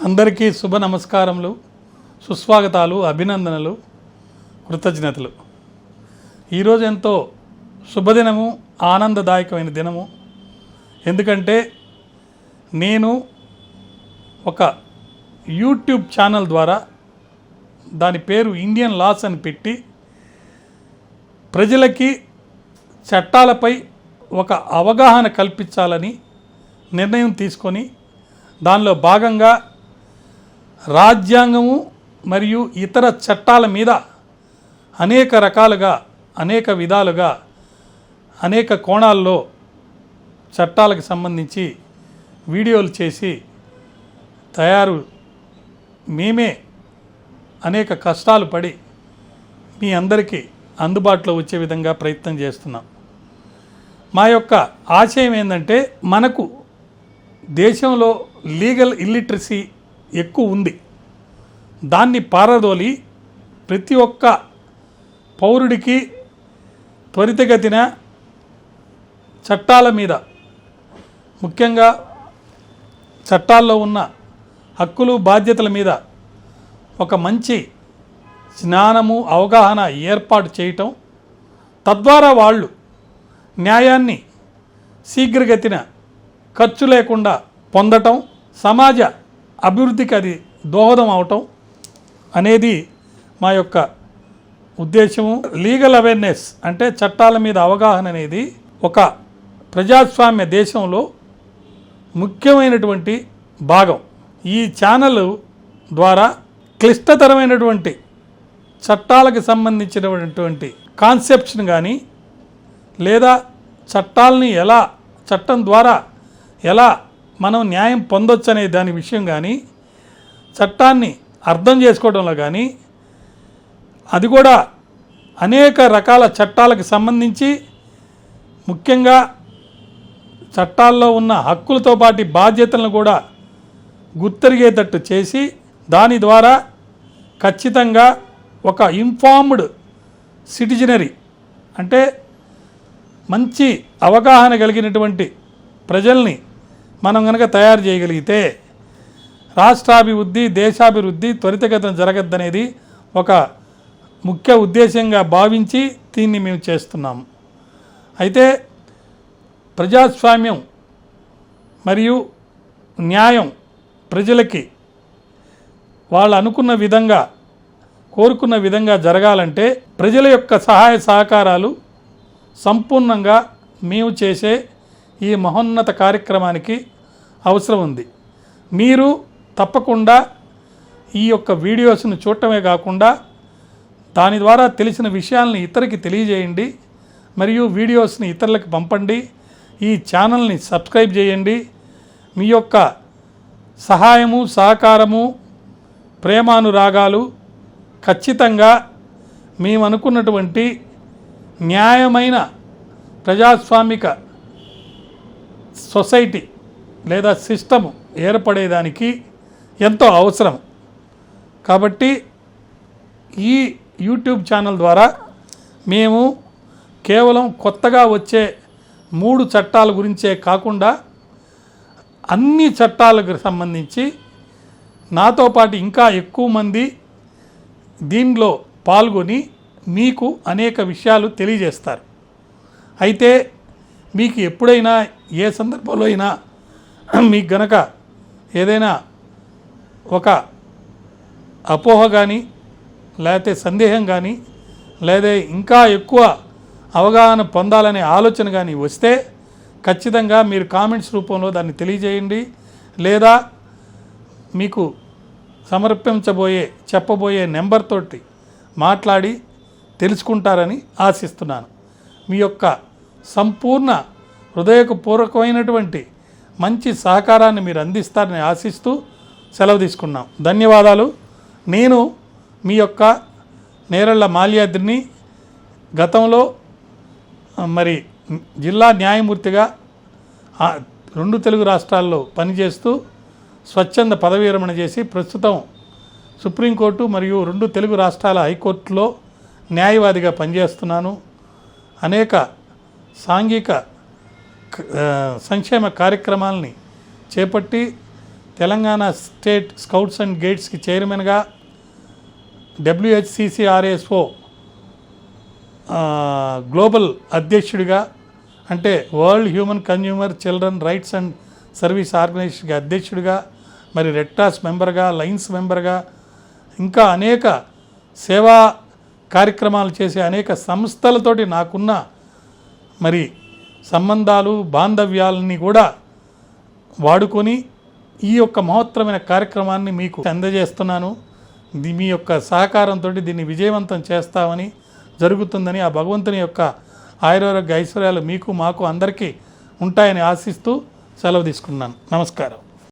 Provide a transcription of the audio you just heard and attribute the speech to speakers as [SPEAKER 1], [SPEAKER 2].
[SPEAKER 1] అందరికీ శుభ నమస్కారములు, సుస్వాగతాలు, అభినందనలు, కృతజ్ఞతలు. ఈరోజు ఎంతో శుభదినము, ఆనందదాయకమైన దినము. ఎందుకంటే నేను ఒక యూట్యూబ్ ఛానల్ ద్వారా దాని పేరు ఇండియన్ లాస్ అని పెట్టి ప్రజలకి చట్టాలపై ఒక అవగాహన కల్పించాలని నిర్ణయం తీసుకొని దానిలో భాగంగా రాజ్యాంగము మరియు ఇతర చట్టాల మీద అనేక రకాలుగా, అనేక విధాలుగా, అనేక కోణాల్లో చట్టాలకు సంబంధించి వీడియోలు చేసి మేమే అనేక కష్టాలు పడి మీ అందరికీ అందుబాటులో వచ్చే విధంగా ప్రయత్నం చేస్తున్నాం. మా యొక్క ఆశయం ఏంటంటే, మనకు దేశంలో లీగల్ ఇల్లిటరసీ ఎక్కువ ఉంది. దాన్ని పారదోలి ప్రతి ఒక్క పౌరుడికి త్వరితగతిన చట్టాల మీద, ముఖ్యంగా చట్టాల్లో ఉన్న హక్కులు బాధ్యతల మీద ఒక మంచి జ్ఞానము, అవగాహన ఏర్పాటు చేయటం, తద్వారా వాళ్ళు న్యాయాన్ని శీఘ్రగతిన ఖర్చు లేకుండా పొందటం, సమాజ అభివృద్ధికి అది దోహదం అవటం అనేది మా యొక్క ఉద్దేశము. లీగల్ అవేర్నెస్ అంటే చట్టాల మీద అవగాహన అనేది ఒక ప్రజాస్వామ్య దేశంలో ముఖ్యమైనటువంటి భాగం. ఈ ఛానల్ ద్వారా క్లిష్టతరమైనటువంటి చట్టాలకు సంబంధించినటువంటి కాన్సెప్ట్స్ని కానీ, లేదా చట్టం ద్వారా ఎలా మనం న్యాయం పొందొచ్చు అనే దాని విషయం కానీ, చట్టాన్ని అర్థం చేసుకోవడంలో కానీ, అది కూడా అనేక రకాల చట్టాలకు సంబంధించి ముఖ్యంగా చట్టాల్లో ఉన్న హక్కులతో పాటు బాధ్యతలను కూడా గుర్తెరిగేటట్టు చేసి, దాని ద్వారా ఖచ్చితంగా ఒక ఇన్ఫార్మ్డ్ సిటిజనరీ అంటే మంచి అవగాహన కలిగినటువంటి ప్రజల్ని మనం కనుక తయారు చేయగలిగితే రాష్ట్రాభివృద్ధి, దేశాభివృద్ధి త్వరితగతిన జరగద్దనేది ఒక ముఖ్య ఉద్దేశంగా భావించి దీన్ని మేము చేస్తున్నాము. అయితే ప్రజాస్వామ్యం మరియు న్యాయం ప్రజలకి వాళ్ళు అనుకున్న విధంగా, కోరుకున్న విధంగా జరగాలంటే ప్రజల యొక్క సహాయ సహకారాలు సంపూర్ణంగా మేము చేసే ఈ మహోన్నత కార్యక్రమానికి అవసరం ఉంది. మీరు తప్పకుండా ఈ యొక్క వీడియోస్ను చూడటమే కాకుండా దాని ద్వారా తెలిసిన విషయాలను ఇతరులకి తెలియజేయండి, మరియు వీడియోస్ని ఇతరులకు పంపండి. ఈ ఛానల్ని సబ్స్క్రైబ్ చేయండి. మీ యొక్క సహాయము, సహకారము, ప్రేమానురాగాలు ఖచ్చితంగా మేము అనుకున్నటువంటి న్యాయమైన ప్రజాస్వామిక సొసైటీ లేదా సిస్టము ఏర్పడేదానికి ఎంతో అవసరం. కాబట్టి ఈ యూట్యూబ్ ఛానల్ ద్వారా మేము కేవలం కొత్తగా వచ్చే 3 చట్టాల గురించే కాకుండా అన్ని చట్టాలకు సంబంధించి నాతో పాటు ఇంకా ఎక్కువ మంది దీనిలో పాల్గొని మీకు అనేక విషయాలు తెలియజేస్తారు. అయితే మీకు ఎప్పుడైనా, ఏ సందర్భంలో అయినా మీకు గనక ఏదైనా ఒక అపోహ కానీ, లేకపోతే సందేహం కానీ, లేదా ఇంకా ఎక్కువ అవగాహన పొందాలనే ఆలోచన కానీ వస్తే ఖచ్చితంగా మీరు కామెంట్స్ రూపంలో దాన్ని తెలియజేయండి, లేదా మీకు చెప్పబోయే నెంబర్ తోటి మాట్లాడి తెలుసుకుంటారని ఆశిస్తున్నాను. మీ యొక్క సంపూర్ణ హృదయపూర్వకమైనటువంటి మంచి సహకారాన్ని మీరు అందిస్తారని ఆశిస్తూ సెలవు తీసుకున్నాం. ధన్యవాదాలు. నేను మీ యొక్క నేరళ్ళ మాల్యాద్రిని. గతంలో జిల్లా న్యాయమూర్తిగా 2 తెలుగు రాష్ట్రాల్లో పనిచేస్తూ స్వచ్ఛంద పదవీ విరమణ చేసి ప్రస్తుతం సుప్రీంకోర్టు మరియు 2 తెలుగు రాష్ట్రాల హైకోర్టులో న్యాయవాదిగా పనిచేస్తున్నాను. అనేక సాంఘిక సంక్షేమ కార్యక్రమాలని చేపట్టి తెలంగాణ స్టేట్ స్కౌట్స్ అండ్ గైడ్స్కి చైర్మన్గా, WHCCRSO గ్లోబల్ అధ్యక్షుడిగా, అంటే world human consumer children rights and service ఆర్గనైజేషన్కి అధ్యక్షుడిగా, మరి రెడ్ క్రాస్ మెంబర్గా, లయన్స్ మెంబర్గా, ఇంకా అనేక సేవా కార్యక్రమాలు చేసే అనేక సంస్థలతోటి నాకున్న మరి సంబంధాలు, బాంధవ్యాలని కూడా వాడుకొని ఈ యొక్క మహత్తరమైన కార్యక్రమాన్ని మీకు అందజేస్తున్నాను. మీ యొక్క సహకారంతో దీన్ని విజయవంతం చేస్తామని, జరుగుతుందని, ఆ భగవంతుని యొక్క ఆయురారోగ్య ఐశ్వర్యాలు మీకు మాకు అందరికీ ఉంటాయని ఆశిస్తూ సెలవు తీసుకున్నాను. నమస్కారం.